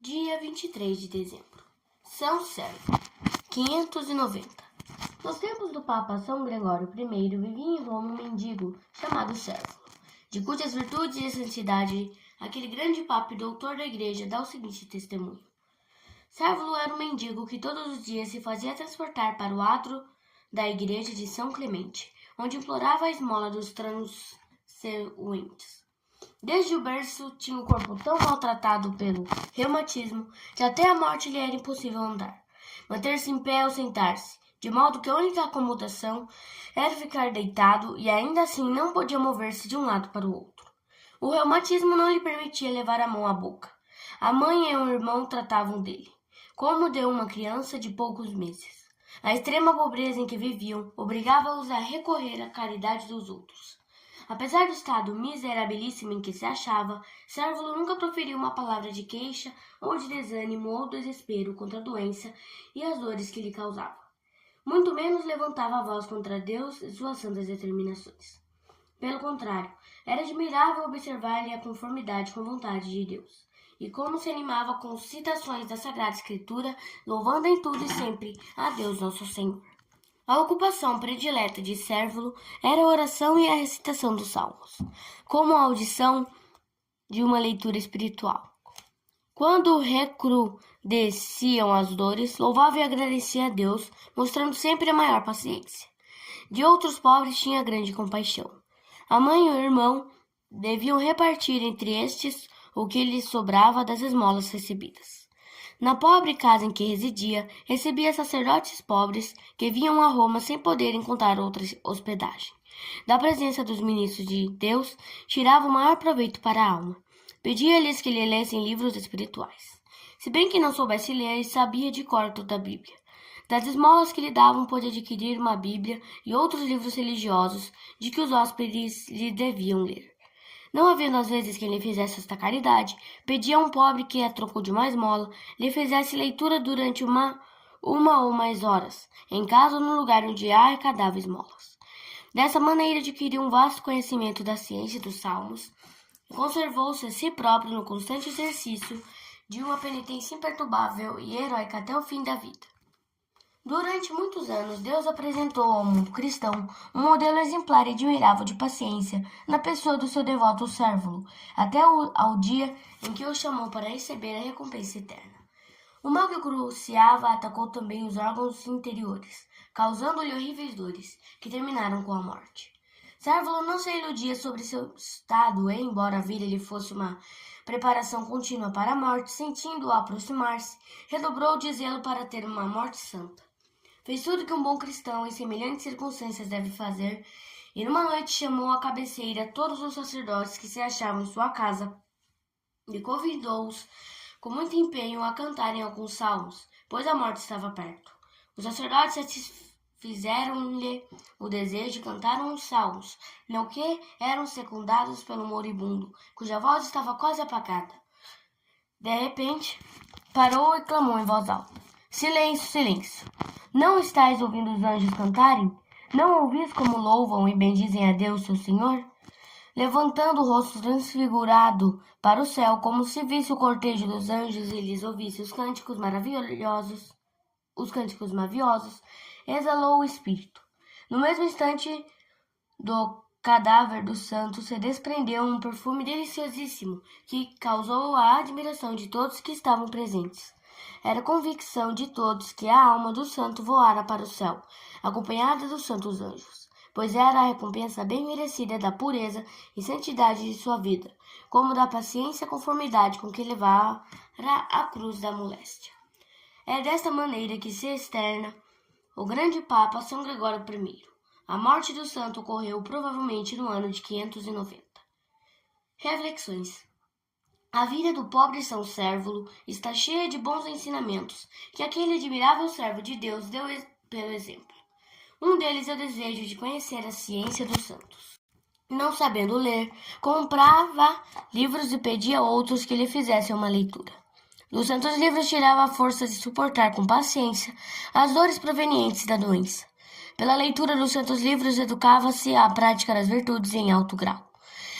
Dia 23 de dezembro. São Sérvio, 590. Nos tempos do Papa São Gregório I, vivia em Roma um mendigo chamado Sérvulo, de cujas virtudes e santidade aquele grande Papa e doutor da Igreja dá o seguinte testemunho. Sérvulo era um mendigo que todos os dias se fazia transportar para o átrio da Igreja de São Clemente, onde implorava a esmola dos transeuntes. Desde o berço tinha o corpo tão maltratado pelo reumatismo que até a morte lhe era impossível andar, manter-se em pé ou sentar-se, de modo que a única acomodação era ficar deitado e ainda assim não podia mover-se de um lado para o outro. O reumatismo não lhe permitia levar a mão à boca. A mãe e o irmão tratavam dele, como de uma criança de poucos meses. A extrema pobreza em que viviam obrigava-os a recorrer à caridade dos outros. Apesar do estado miserabilíssimo em que se achava, Sérvulo nunca proferiu uma palavra de queixa ou de desânimo ou desespero contra a doença e as dores que lhe causava. Muito menos levantava a voz contra Deus e suas santas determinações. Pelo contrário, era admirável observar-lhe a conformidade com a vontade de Deus, e como se animava com citações da Sagrada Escritura, louvando em tudo e sempre a Deus nosso Senhor. A ocupação predileta de Sérvulo era a oração e a recitação dos salmos, como a audição de uma leitura espiritual. Quando recrudesciam as dores, louvava e agradecia a Deus, mostrando sempre a maior paciência. De outros pobres tinha grande compaixão. A mãe e o irmão deviam repartir entre estes o que lhes sobrava das esmolas recebidas. Na pobre casa em que residia, recebia sacerdotes pobres que vinham a Roma sem poder encontrar outra hospedagem. Da presença dos ministros de Deus, tirava o maior proveito para a alma. Pedia-lhes que lhe lessem livros espirituais. Se bem que não soubesse ler, sabia de cor toda a Bíblia. Das esmolas que lhe davam, pôde adquirir uma Bíblia e outros livros religiosos de que os hóspedes lhe deviam ler. Não havendo às vezes quem lhe fizesse esta caridade, pedia a um pobre que, a troco de uma esmola, lhe fizesse leitura durante uma ou mais horas, em casa ou no lugar onde arrecadava esmolas. Dessa maneira adquiriu um vasto conhecimento da ciência dos salmos e conservou-se a si próprio no constante exercício de uma penitência imperturbável e heróica até o fim da vida. Durante muitos anos, Deus apresentou ao mundo cristão um modelo exemplar e admirável de paciência na pessoa do seu devoto Sérvulo, até ao dia em que o chamou para receber a recompensa eterna. O mal que o cruciava atacou também os órgãos interiores, causando-lhe horríveis dores, que terminaram com a morte. Sérvulo não se iludia sobre seu estado e, embora a vida lhe fosse uma preparação contínua para a morte, sentindo-o aproximar-se, redobrou de zelo para ter uma morte santa. Fez tudo que um bom cristão em semelhantes circunstâncias deve fazer, e numa noite chamou à cabeceira todos os sacerdotes que se achavam em sua casa e convidou-os com muito empenho a cantarem alguns salmos, pois a morte estava perto. Os sacerdotes satisfizeram-lhe o desejo e cantaram os salmos, no que eram secundados pelo moribundo, cuja voz estava quase apagada. De repente, parou e clamou em voz alta: Silêncio, silêncio! Não estáis ouvindo os anjos cantarem? Não ouvis como louvam e bendizem a Deus, seu Senhor? Levantando o rosto transfigurado para o céu, como se visse o cortejo dos anjos e lhes ouvisse os cânticos maviosos, exalou o espírito. No mesmo instante, do cadáver do santo se desprendeu um perfume deliciosíssimo, que causou a admiração de todos que estavam presentes. Era convicção de todos que a alma do santo voara para o céu, acompanhada dos santos anjos, pois era a recompensa bem merecida da pureza e santidade de sua vida, como da paciência e conformidade com que levara a cruz da moléstia. É desta maneira que se externa o grande Papa São Gregório I. A morte do santo ocorreu provavelmente no ano de 590. Reflexões. A vida do pobre São Sérvulo está cheia de bons ensinamentos que aquele admirável servo de Deus deu pelo exemplo. Um deles é o desejo de conhecer a ciência dos santos. Não sabendo ler, comprava livros e pedia a outros que lhe fizessem uma leitura. Dos santos livros tirava a força de suportar com paciência as dores provenientes da doença. Pela leitura dos santos livros educava-se à prática das virtudes em alto grau.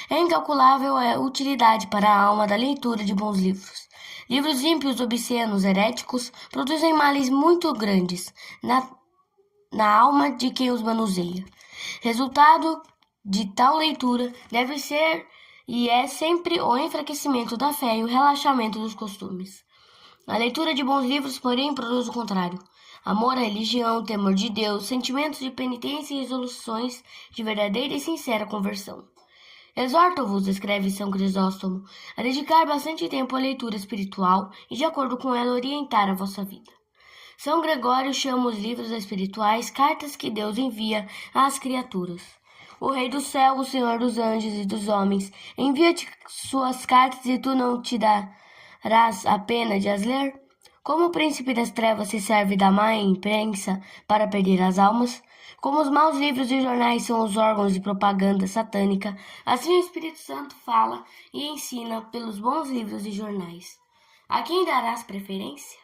É incalculável a utilidade para a alma da leitura de bons livros. Livros ímpios, obscenos, heréticos produzem males muito grandes na alma de quem os manuseia. Resultado de tal leitura deve ser e é sempre o enfraquecimento da fé e o relaxamento dos costumes. A leitura de bons livros, porém, produz o contrário. Amor à religião, temor de Deus, sentimentos de penitência e resoluções de verdadeira e sincera conversão. Exorto-vos, escreve São Crisóstomo, a dedicar bastante tempo à leitura espiritual e, de acordo com ela, orientar a vossa vida. São Gregório chama os livros espirituais cartas que Deus envia às criaturas. O Rei do céu, o Senhor dos anjos e dos homens, envia-te suas cartas e tu não te darás a pena de as ler? Como o príncipe das trevas se serve da má imprensa para perder as almas, como os maus livros e jornais são os órgãos de propaganda satânica, assim o Espírito Santo fala e ensina pelos bons livros e jornais. A quem darás preferência?